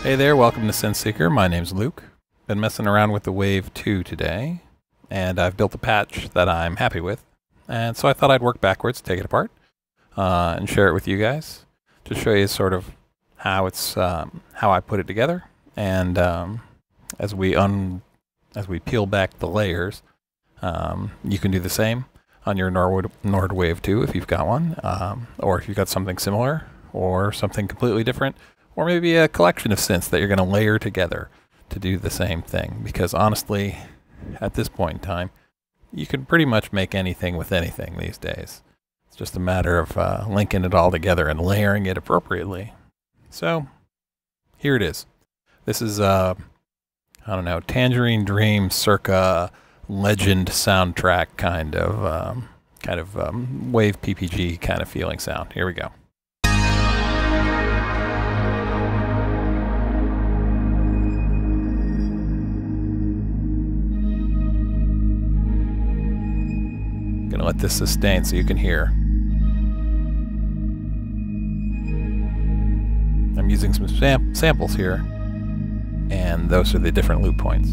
Hey there, welcome to Synth Seeker. My name's Luke. Been messing around with the Wave 2 today, and I've built a patch that I'm happy with. And so I thought I'd work backwards, take it apart, and share it with you guys to show you sort of how it's how I put it together. And as we peel back the layers, you can do the same on your Nord Wave 2 if you've got one, or if you've got something similar or something completely different. Or maybe a collection of synths that you're going to layer together to do the same thing. Because honestly, at this point in time, you can pretty much make anything with anything these days. It's just a matter of linking it all together and layering it appropriately. So, here it is. This is, I don't know, Tangerine Dream circa Legend soundtrack kind of Wave PPG kind of feeling sound. Here we go. Gonna let this sustain so you can hear. I'm using some samples here, and those are the different loop points.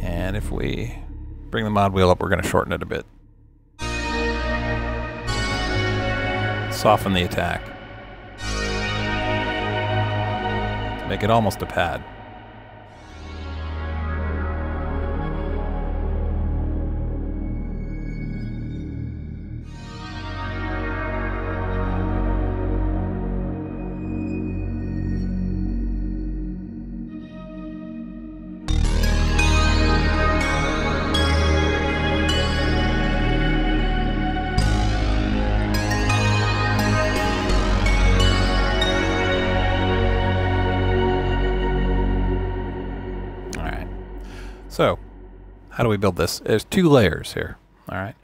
And if we bring the mod wheel up, we're going to shorten it a bit. Soften the attack. Make it almost a pad. So, how do we build this? There's two layers here. All right,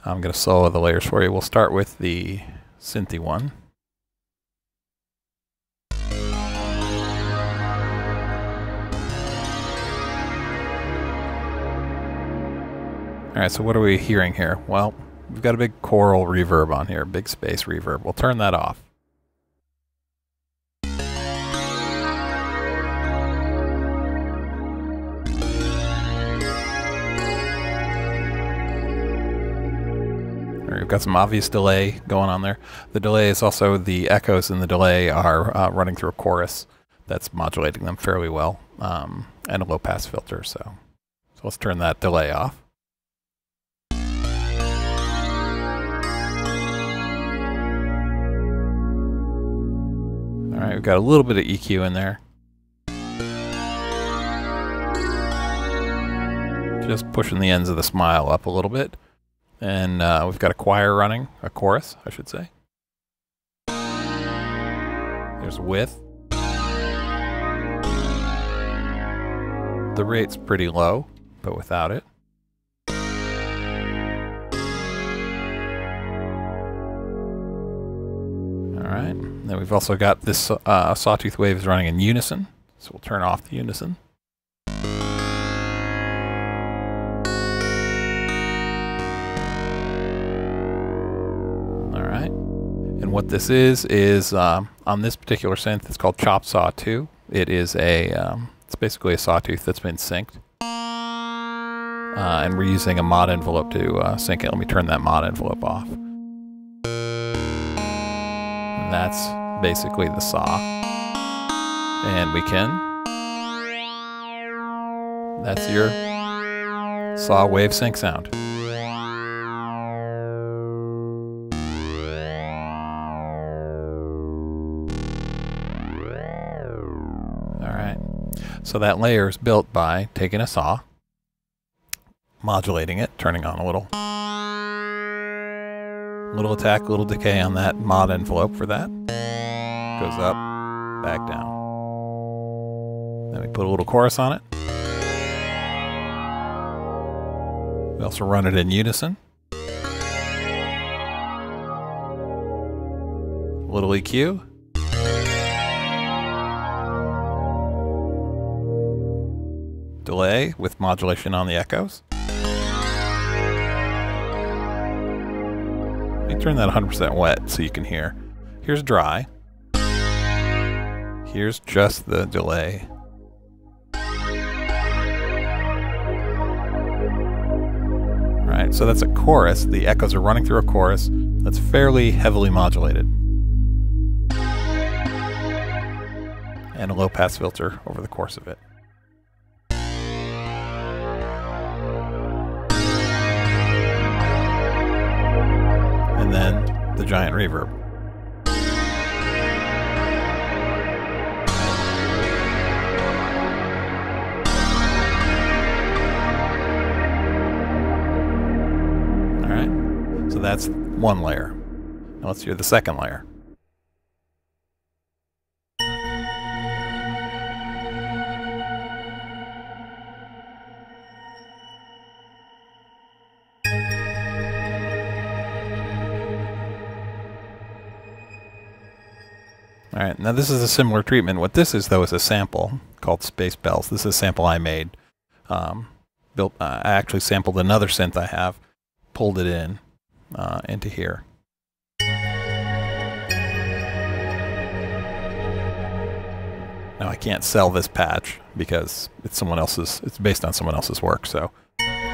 I'm going to solo the layers for you. We'll start with the synthy one. All right, so what are we hearing here? Well, we've got a big choral reverb on here, big space reverb. We'll turn that off. We've got some obvious delay going on there. The delay is also the echoes in the delay are running through a chorus that's modulating them fairly well, and a low pass filter. So let's turn that delay off. All right, we've got a little bit of EQ in there. Just pushing the ends of the smile up a little bit. And we've got a choir running, a chorus, I should say. There's width. The rate's pretty low, but without it. Alright, then we've also got this sawtooth waves running in unison, so we'll turn off the unison. And what this is on this particular synth, it's called Chop Saw 2. It is it's basically a sawtooth that's been synced. And we're using a mod envelope to sync it. Let me turn that mod envelope off. And that's basically the saw. And we can. That's your saw wave sync sound. So that layer is built by taking a saw, modulating it, turning on a little attack, little decay on that mod envelope for that. Goes up, back down. Then we put a little chorus on it. We also run it in unison. A little EQ. Delay with modulation on the echoes. Let me turn that 100% wet so you can hear. Here's dry. Here's just the delay. Right, so that's a chorus. The echoes are running through a chorus that's fairly heavily modulated. And a low pass filter over the course of it. And then the giant reverb. So that's one layer. Now let's hear the second layer. Alright, now this is a similar treatment. What this is, though, is a sample called Space Bells. This is a sample I made. I actually sampled another synth I have, pulled it in. Into here. Now I can't sell this patch because it's someone else's. It's based on someone else's work. So,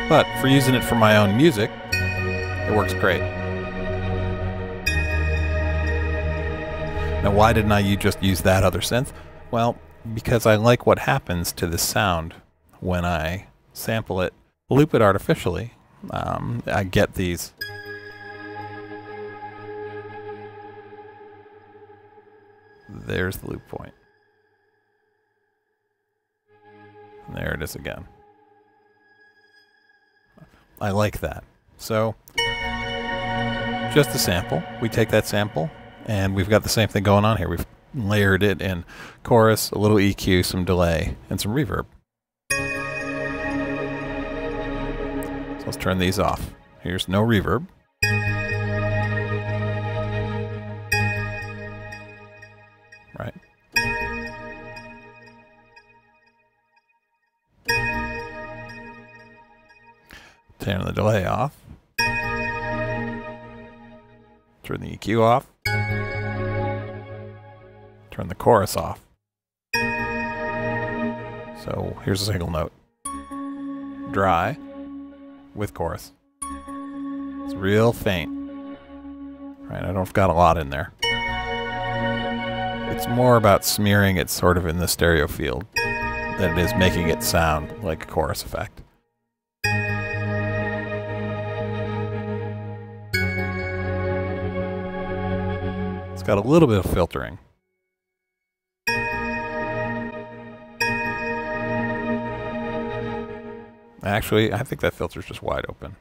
but for using it for my own music, it works great. Now, why didn't I just use that other synth? Well, because I like what happens to this sound when I sample it, loop it artificially. I get these. There's the loop point. And there it is again. I like that. So, just a sample. We take that sample, and we've got the same thing going on here. We've layered it in chorus, a little EQ, some delay, and some reverb. So let's turn these off. Here's no reverb. Right. Turn the delay off. Turn the EQ off. Turn the chorus off. So here's a single note. Dry with chorus. It's real faint. Right, I don't have got a lot in there. It's more about smearing it sort of in the stereo field than it is making it sound like a chorus effect. It's got a little bit of filtering. Actually, I think that filter's just wide open.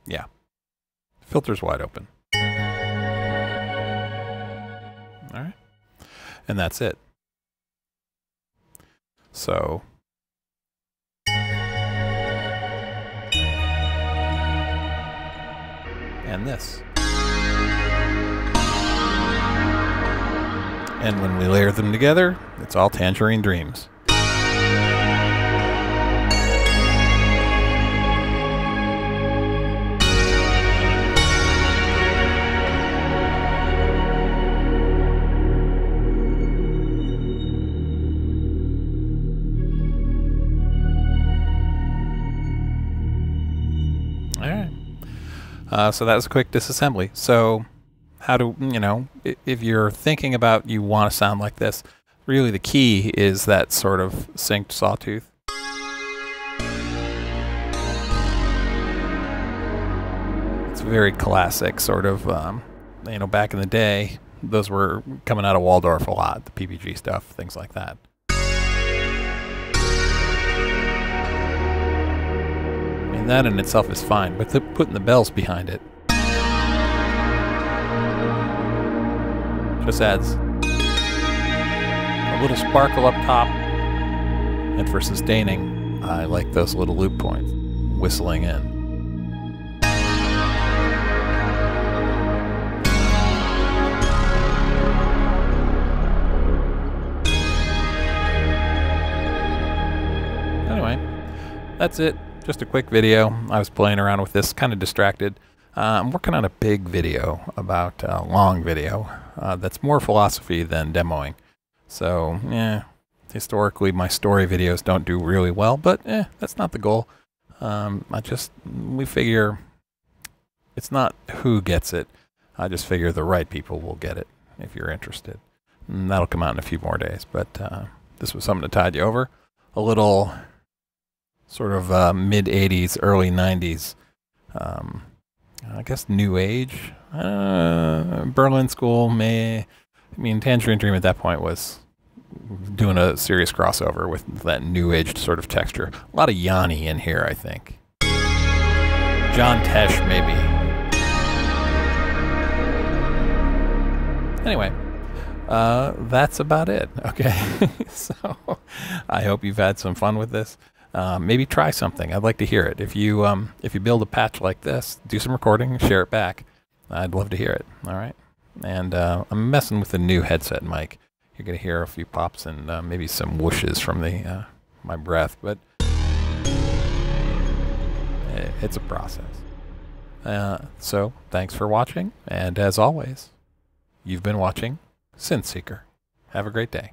Yeah. Filter's wide open. Alright. And that's it. So. And this. And when we layer them together, it's all Tangerine Dreams. So that was a quick disassembly. So how do, if you're thinking about you want to sound like this, really the key is that sort of synced sawtooth. It's very classic sort of, back in the day, those were coming out of Waldorf a lot, the PPG stuff, things like that. And that in itself is fine, but putting the bells behind it Just adds a little sparkle up top. And for sustaining, I like those little loop points whistling in. Anyway, that's it. Just a quick video. I was playing around with this, kind of distracted. I'm working on a big video about a long video that's more philosophy than demoing. So, yeah, historically my story videos don't do really well, but that's not the goal. We figure it's not who gets it. I just figure the right people will get it if you're interested. And that'll come out in a few more days, but this was something to tide you over. A little sort of mid-'80s, early '90s, I guess new age, Berlin School, Tangerine Dream at that point was doing a serious crossover with that new age sort of texture. A lot of Yanni in here, I think. John Tesh, maybe. Anyway, that's about it. Okay, so I hope you've had some fun with this. Maybe try something. I'd like to hear it. If you build a patch like this, do some recording, share it back. I'd love to hear it. All right. And I'm messing with the new headset mic. You're gonna hear a few pops and maybe some whooshes from the my breath, but it's a process. So thanks for watching, and as always, you've been watching Synth Seeker. Have a great day.